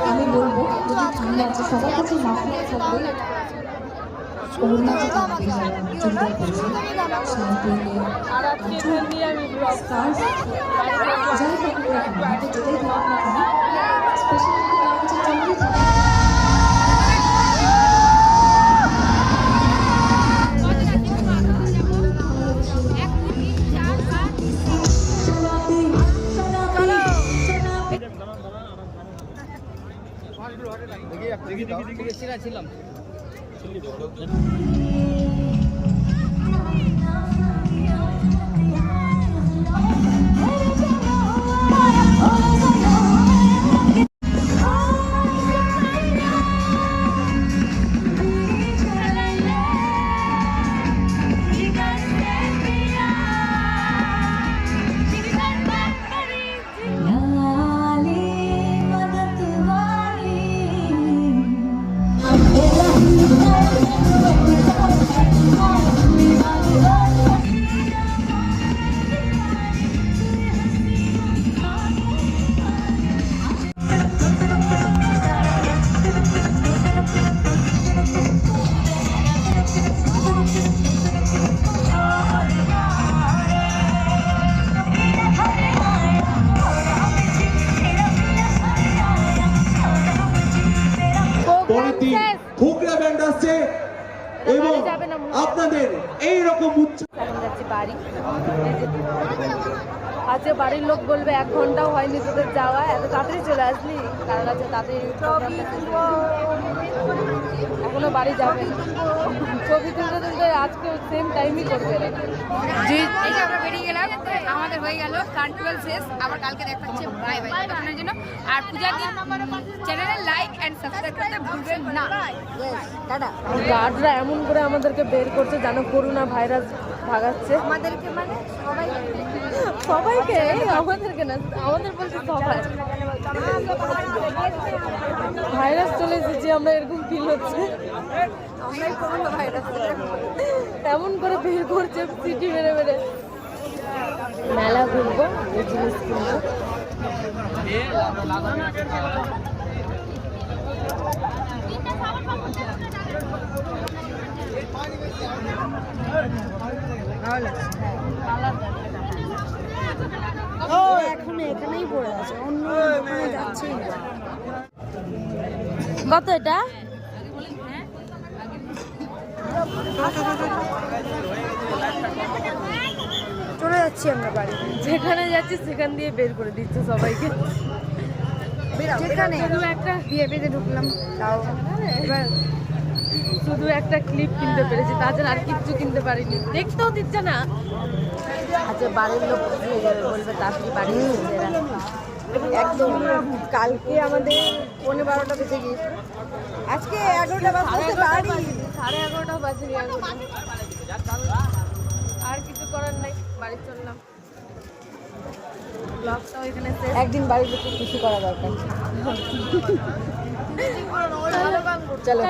আমি বলবো যদি ঠান্ডা আছে সবার কাছে মাস্ক থাকবে অরুণাচল যোগদান করেছে শান্তিকে যাই থাকুক না কেন হাতে যেটাই থাকুক না কেন স্পেশালি তার কাছে চলতেই থাকে। ছিলাম ঘুগরা ব্যান্ড আসছে এবং আপনাদের এইরকম বাড়ি আজকে বাড়ির লোক বলবে 1 ঘন্টাও হয়নি তোদের যাওয়া, এত তাড়াতাড়ি চলে আসলি, কারণ আছে তাড়াতাড়ি এখনো বাড়ি যাবে। ছবি তুলতে তুলতে আজকে সেম টাইমই করবে। আমরা বেরিয়ে গেলাম, আমাদের হয়ে গেল কার্নিভাল শেষ, আবার কালকে দেখা হচ্ছে। বাই বাই আপনার জন্য। আর পূজার দিন চ্যানেলে লাইক এন্ড সাবস্ক্রাইব করতে ভুলবেন না। গার্ডরা এমন করে আমাদেরকে বের করছে জানো, করোনা ভাইরাস ভাগাচ্ছে আমাদেরকে, মানে সবাইকে, আমাদেরকে না, আমাদের বলছে সবাই ভাইরাস চলে এসেছে, আমরা এরকম ফিল হচ্ছে। আমরাই করোনা ভাইরাস এমন করে বের করছে সিটি মেরে মেরে। মেলা ঘুরবো, এই জিনিস কিনবো। এখন এখানেই পড়ে আছে, অন্য দোকানে যাচ্ছেই না। কত এটা? চলে যাচ্ছি আমরা বাড়ি, যেখানে যাচ্ছি সেখান দিয়ে বের করে দিচ্ছে সবাইকে। যেখানে শুধু একটা বিয়ে ঢুকলাম, তাও এবার শুধু একটা ক্লিপ কিনতে পেরেছি, তাছাড়া আর কিচ্ছু কিনতে পারিনি, দেখতেও দিচ্ছে না। আচ্ছা বাড়ির লোক দিয়ে যাবে, বলবে তাড়াতাড়ি বাড়ি একদম। কালকে আমাদের 11:30 বেজে গিয়েছে, আজকে 11টা বাজে বাড়ি, 11:30 বাজে। আর কিছু করার নাই, বাড়ি চললাম। ব্লগটাও এখানে শেষ। একদিন বাড়ির লোককে খুশি করা দরকার। চলো।